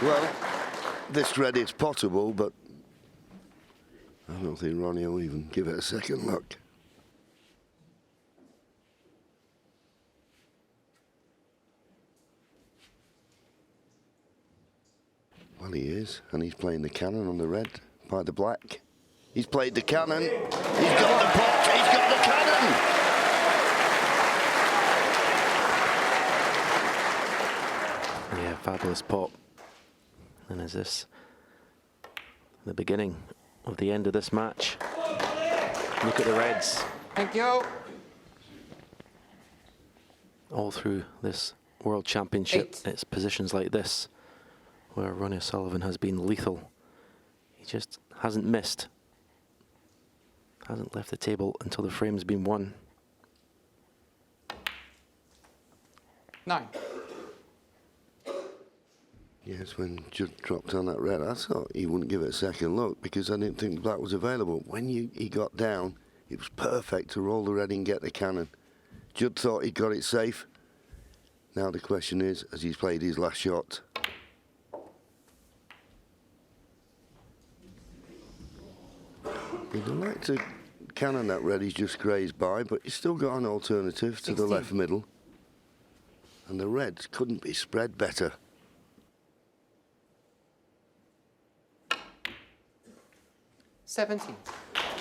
Well, this red is potable, but I don't think Ronnie will even give it a second look. Well, he is, and he's playing the cannon on the red by the black. He's played the cannon. He's got the pot. He's got the cannon. Yeah, fabulous pot. And is this the beginning of the end of this match? Look at the reds. Thank you. All through this World Championship, it's positions like this where Ronnie O'Sullivan has been lethal. He just hasn't missed. Hasn't left the table until the frame's been won. 9. Yes, when Judd dropped on that red, I thought he wouldn't give it a second look because I didn't think the black was available. When he got down, it was perfect to roll the red and get the cannon. Judd thought he got it safe. Now the question is, as he's played his last shot, he'd like to cannon that red he's just grazed by, but he's still got an alternative to the left middle. And the reds couldn't be spread better. 17.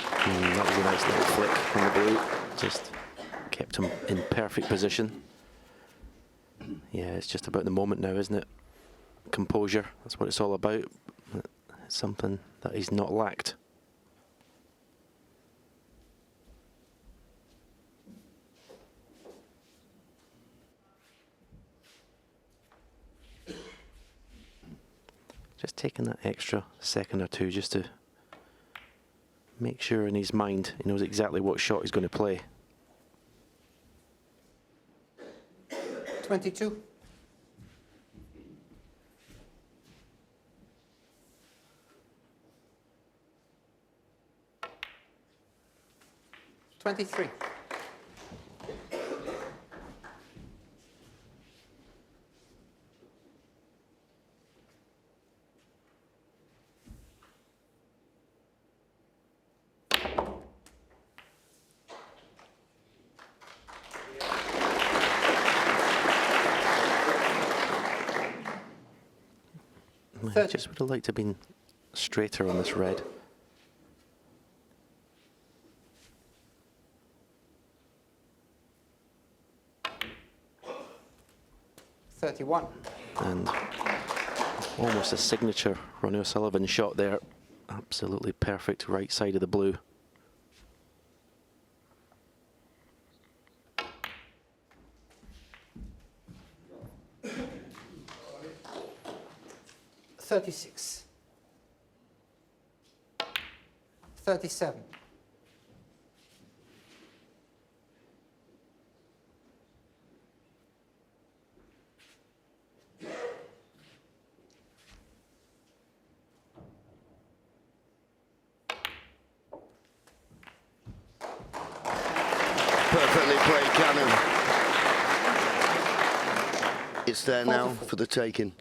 That was a nice little flick from the blue. Just kept him in perfect position. Yeah, it's just about the moment now, isn't it? Composure, that's what it's all about. It's something that he's not lacked. Just taking that extra second or two just to make sure in his mind he knows exactly what shot he's going to play. 22. $23. I just would have liked to have been straighter on this red. $31. And almost a signature Ronnie O'Sullivan shot there. Absolutely perfect right side of the blue. $36. $37. Perfectly played cannon. It's there now for the taking.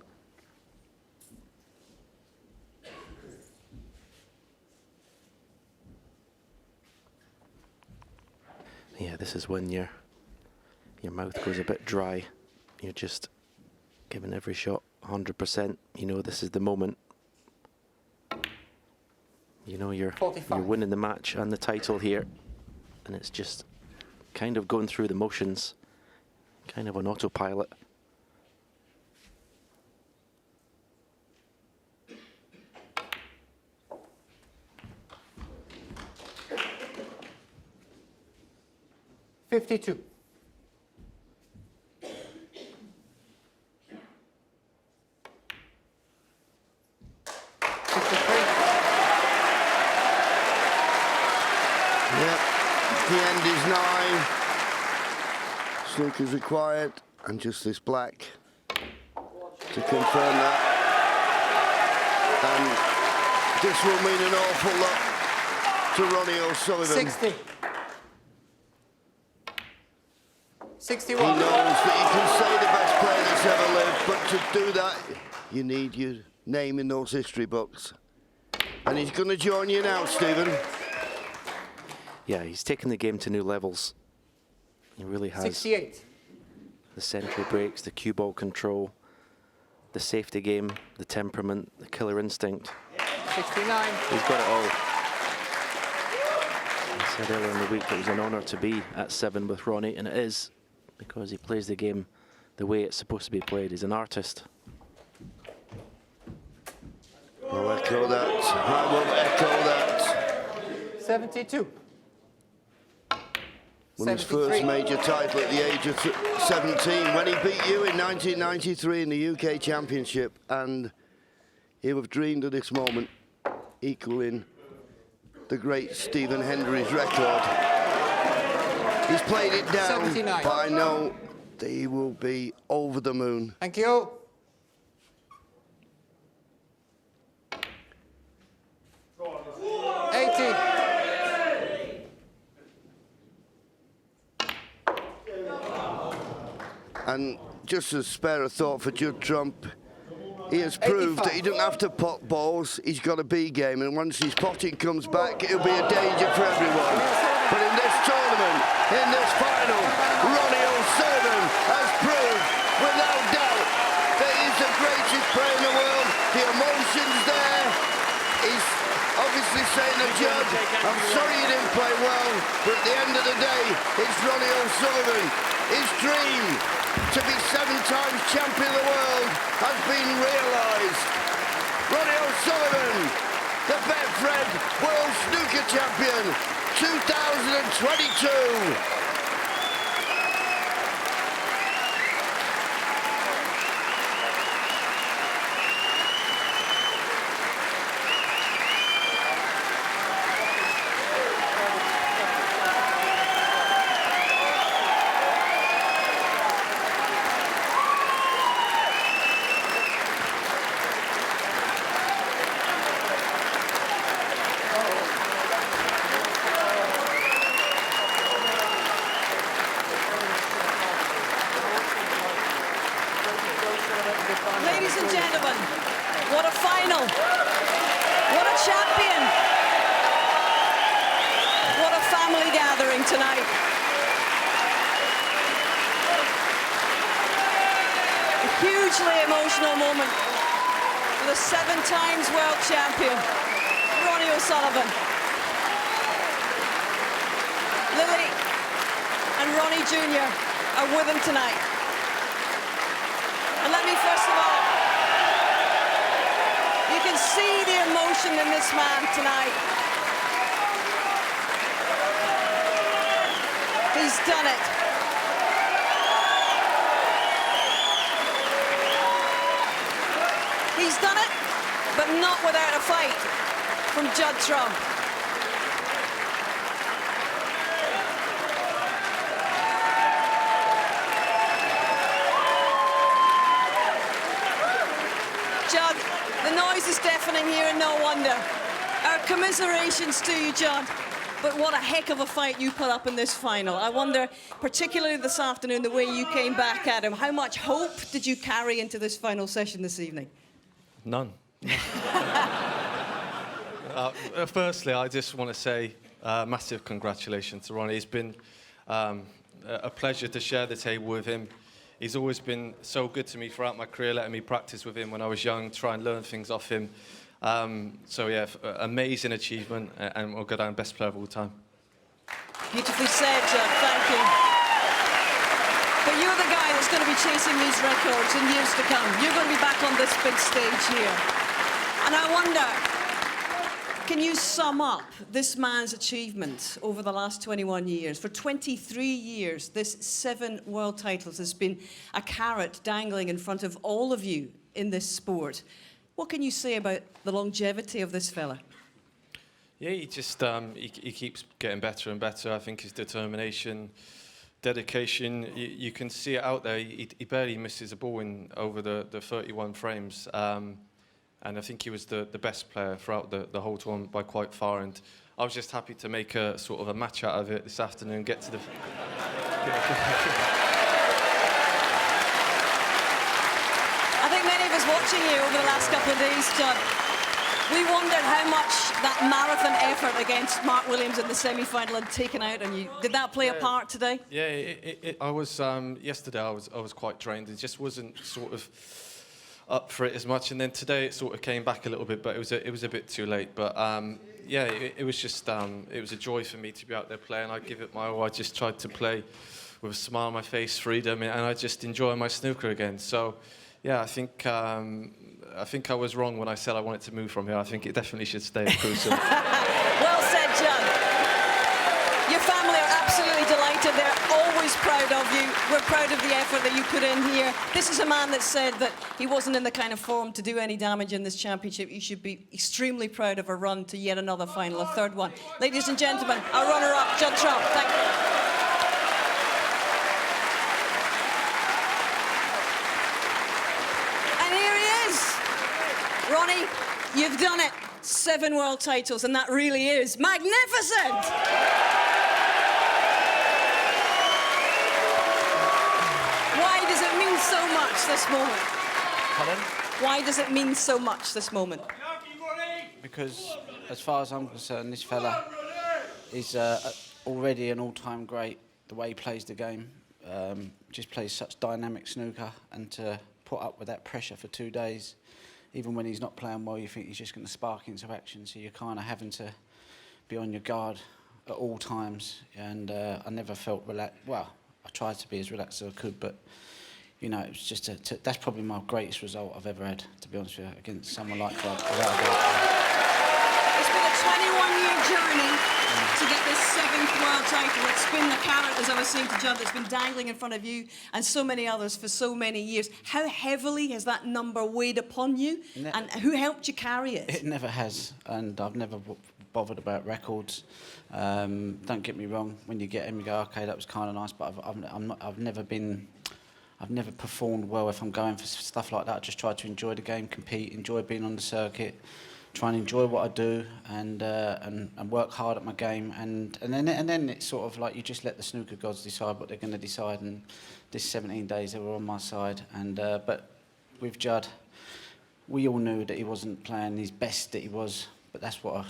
Yeah, this is when your mouth goes a bit dry. You're just giving every shot 100%. You know this is the moment. You know you're winning the match and the title here, and it's just kind of going through the motions, kind of on autopilot. $52. Yep, the end is nigh. Snooker's required, and just this black to confirm that. And this will mean an awful lot to Ronnie O'Sullivan. 60. 61. He knows that you can say the best player that's ever lived, but to do that, you need your name in those history books. And he's going to join you now, Stephen. Yeah, he's taken the game to new levels. He really has. 68. The century breaks, the cue ball control, the safety game, the temperament, the killer instinct. 69. He's got it all. I said earlier in the week it was an honour to be at 7 with Ronnie, and it is, because he plays the game the way it's supposed to be played. He's an artist. I'll echo that. I will echo that. 72. Won his first major title at the age of 17 when he beat you in 1993 in the UK Championship, and he would have dreamed of this moment, equaling the great Stephen Hendry's record. He's played it down, 79. but I know that he will be over the moon. Thank you. And just as spare a thought for Judd Trump, he has proved that he doesn't have to pot balls, he's got a B game, and once his potting comes back, it'll be a danger for everyone. But in this tournament, in this final, Ronnie O'Sullivan has proved, without doubt, that he's the greatest player in the world. The emotion's there. He's obviously saying to Judd, I'm sorry you didn't play well, but at the end of the day, it's Ronnie O'Sullivan. His dream to be 7 times champion of the world has been realised. Ronnie O'Sullivan, the Betfred World Snooker Champion 2022. Ladies and gentlemen, what a final. What a champion. What a family gathering tonight. A hugely emotional moment for the 7 times world champion, Ronnie O'Sullivan. Lily and Ronnie Jr. are with him tonight. And let me first of all, you can see the emotion in this man tonight. He's done it. He's done it, but not without a fight from Judd Trump. Judd, the noise is deafening here, and no wonder. Our commiserations to you, Judd. But what a heck of a fight you put up in this final. I wonder, particularly this afternoon, the way you came back at him, how much hope did you carry into this final session this evening? None. Firstly, I just want to say massive congratulations to Ronnie. It's been a pleasure to share the table with him. He's always been so good to me throughout my career, letting me practice with him when I was young, try and learn things off him. So yeah, amazing achievement, and we'll go down best player of all time. Beautifully said, Judd. Thank you. But you're the guy that's going to be chasing these records in years to come. You're going to be back on this big stage here. And I wonder, can you sum up this man's achievement over the last 21 years? For 23 years, this 7 world titles has been a carrot dangling in front of all of you in this sport. What can you say about the longevity of this fella? Yeah, he just he keeps getting better and better. I think his determination, dedication, you can see it out there. He barely misses a ball in over the 31 frames. And I think he was the best player throughout the whole tournament by quite far. And I was just happy to make a sort of a match out of it this afternoon, get to the... was watching you over the last couple of days, Judd. We wondered how much that marathon effort against Mark Williams in the semi-final had taken out on you. Did that play a part today? Yeah, I was yesterday. I was quite drained. It just wasn't sort of up for it as much. And then today it sort of came back a little bit, but it was a bit too late. But yeah, it was just it was a joy for me to be out there playing. I give it my all. I just tried to play with a smile on my face, freedom, and I just enjoy my snooker again. So yeah, I think I was wrong when I said I wanted to move from here. I think it definitely should stay at Crucible. Well said, Judd. Your family are absolutely delighted. They're always proud of you. We're proud of the effort that you put in here. This is a man that said that he wasn't in the kind of form to do any damage in this championship. You should be extremely proud of a run to yet another final, a third one. Ladies and gentlemen, our runner-up, Judd Trump. Thank you. Ronnie, you've done it. 7 world titles, and that really is magnificent. Why does it mean so much this moment? Pardon? Why does it mean so much this moment? Because, as far as I'm concerned, this fella is already an all-time great. The way he plays the game, just plays such dynamic snooker, and to put up with that pressure for 2 days. Even when he's not playing well, you think he's just going to spark into action, so you're kind of having to be on your guard at all times. And I never felt relaxed. Well, I tried to be as relaxed as I could, but you know, it was just that's probably my greatest result I've ever had, to be honest with you, against someone like Judd. It's been a 21-year journey to get this 7th world title. It's been the carrot, as I was saying to Judd, that's been dangling in front of you and so many others for so many years. How heavily has that number weighed upon you, and who helped you carry it? It never has, and I've never bothered about records. Don't get me wrong, when you get them, you go, okay, that was kind of nice, but I've never performed well if I'm going for stuff like that. I just try to enjoy the game, compete, enjoy being on the circuit, try and enjoy what I do, and work hard at my game, and then it's sort of like you just let the snooker gods decide what they're going to decide. And this 17 days they were on my side, and but with Judd, we all knew that he wasn't playing his best that he was. But that's what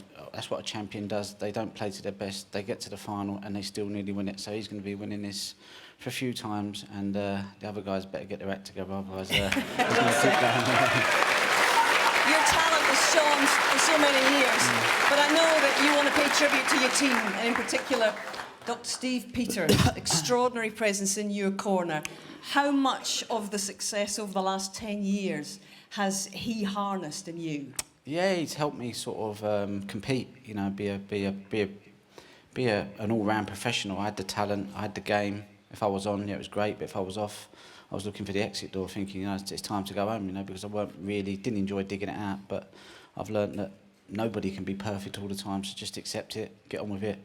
a champion does. They don't play to their best. They get to the final and they still nearly win it. So he's going to be winning this for a few times, and the other guys better get their act together, otherwise he's going to keep going. Your talent has shone for so many years, but I know that you want to pay tribute to your team, and in particular, Dr. Steve Peters, extraordinary presence in your corner. How much of the success over the last 10 years has he harnessed in you? Yeah, he's helped me sort of compete. You know, be an all-round professional. I had the talent, I had the game. If I was on, yeah, it was great. But if I was off, I was looking for the exit door, thinking, you know, it's time to go home. You know, because I didn't enjoy digging it out. But I've learned that nobody can be perfect all the time. So just accept it, get on with it.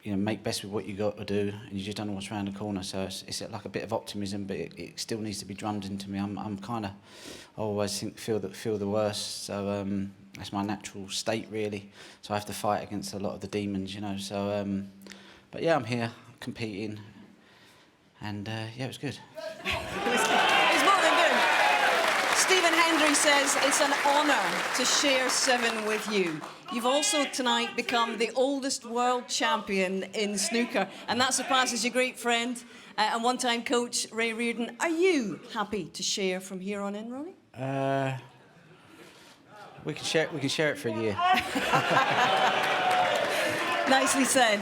You know, make best with what you got to do, and you just don't know what's around the corner. So it's like a bit of optimism, but it still needs to be drummed into me. I'm kind of, I always feel the worst. So that's my natural state, really. So I have to fight against a lot of the demons, you know. So, but yeah, I'm here competing, and yeah, it was good. It's more than good. Stephen Hendry says it's an honour to share 7 with you. You've also tonight become the oldest world champion in snooker, and that surpasses your great friend and one-time coach Ray Reardon. Are you happy to share from here on in, Ronnie? We can share it for a year. Nicely said.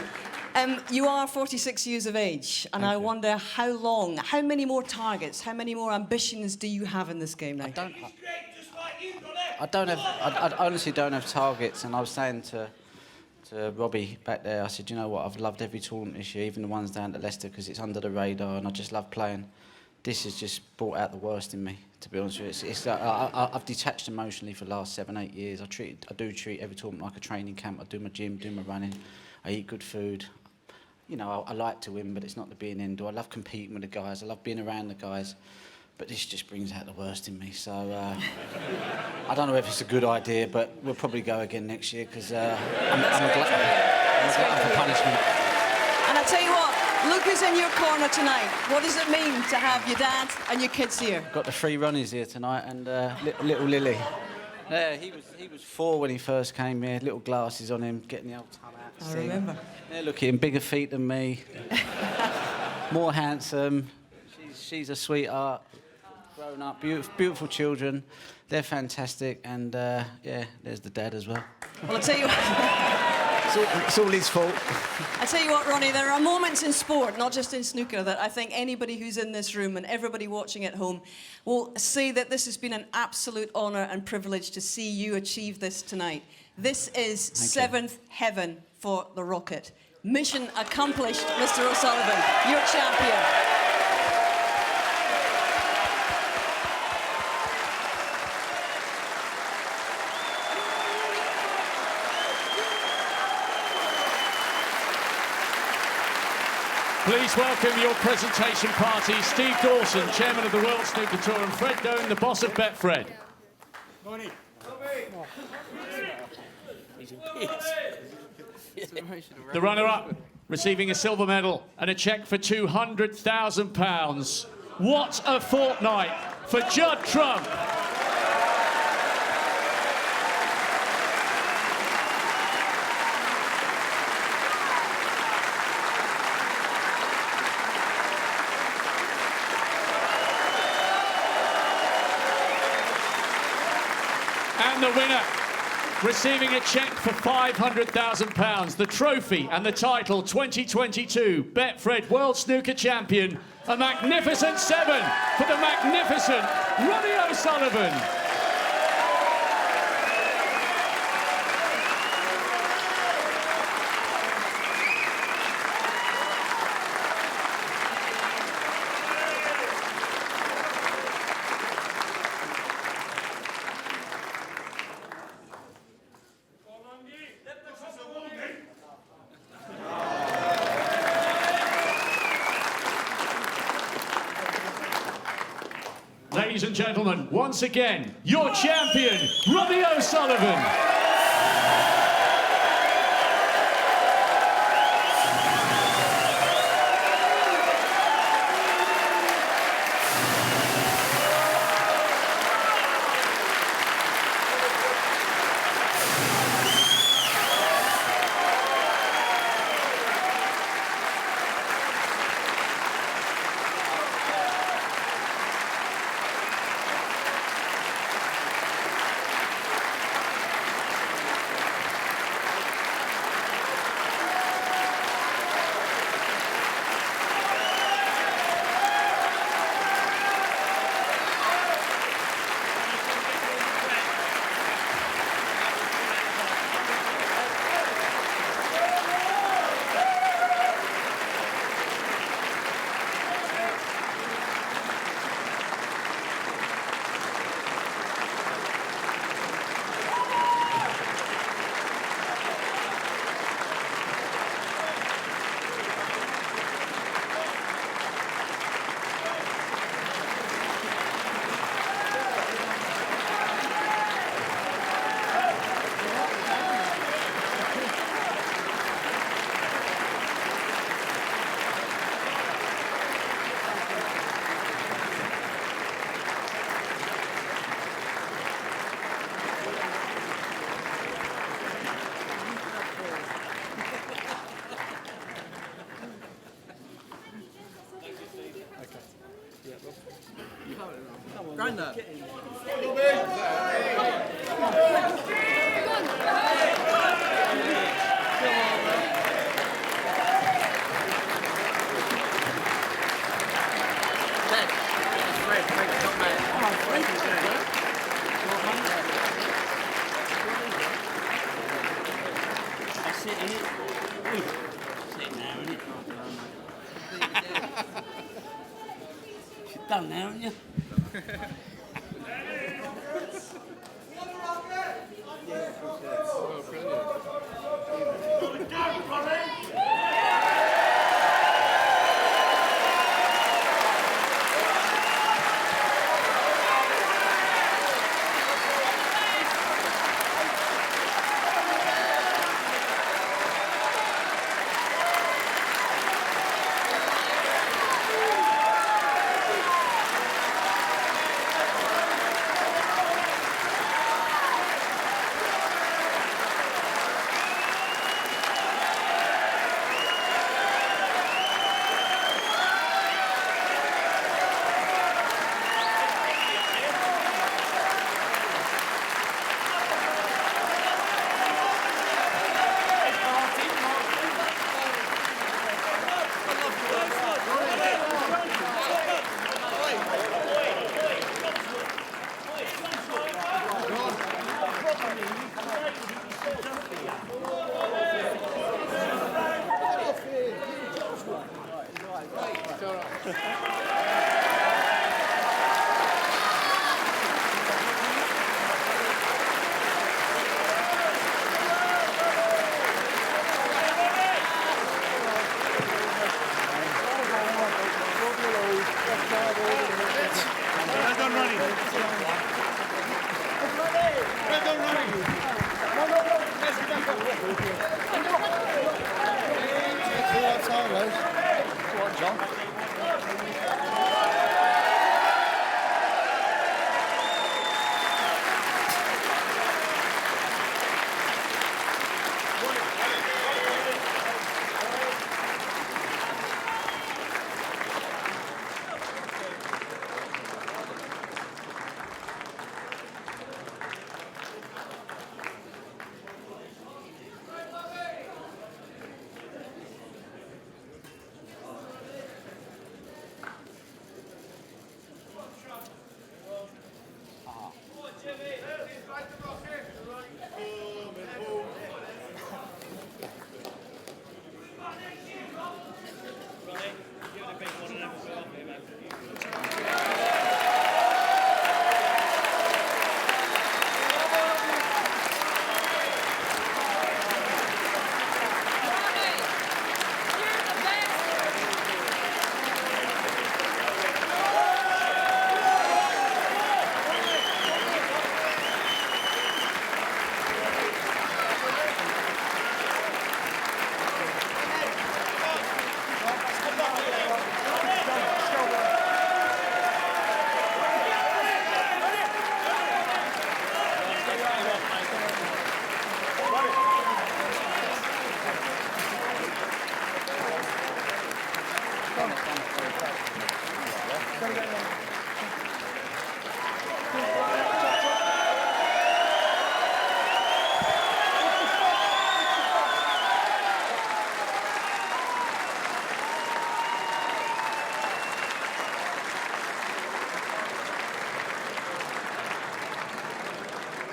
You are 46 years of age, and I wonder how many more targets, how many more ambitions do you have in this game now? I honestly don't have targets, and I was saying to Robbie back there, I said, you know what, I've loved every tournament this year, even the ones down at Leicester, because it's under the radar, and I just love playing. This has just brought out the worst in me, to be honest with you. I've detached emotionally for the last 7-8 years. I do treat every tournament like a training camp. I do my gym, do my running, I eat good food. You know, I like to win, but it's not the be and end all. I love competing with the guys. I love being around the guys. But this just brings out the worst in me. So I don't know if it's a good idea, but we'll probably go again next year, because I'm glad for punishment. And I tell you what, Look who's in your corner tonight. What does it mean to have your dad and your kids here? Got the 3 Ronnies here tonight, and little Lily. Yeah, he was 4 when he first came here. Little glasses on him, getting the old tongue out. I remember. Yeah, look at him, bigger feet than me, more handsome. She's a sweetheart. Grown up, beautiful children. They're fantastic, and yeah, there's the dad as well. Well, I'll tell you what. It's all his fault. I tell you what, Ronnie, there are moments in sport, not just in snooker, that I think anybody who's in this room and everybody watching at home will say that this has been an absolute honour and privilege to see you achieve this tonight. This is seventh heaven for the Rocket. Mission accomplished, Mr. O'Sullivan. You're champion. Please welcome your presentation party, Steve Dawson, Chairman of the World Snooker Tour, and Fred Doan, the boss of Betfred. Morning. The runner-up receiving a silver medal and a cheque for £200,000. What a fortnight for Judd Trump. And the winner, receiving a cheque for £500,000, the trophy and the title 2022 Betfred World Snooker Champion, a magnificent 7 for the magnificent Ronnie O'Sullivan. Ladies and gentlemen, once again, your champion, Ronnie O'Sullivan. Done now, haven't you? Go on, John.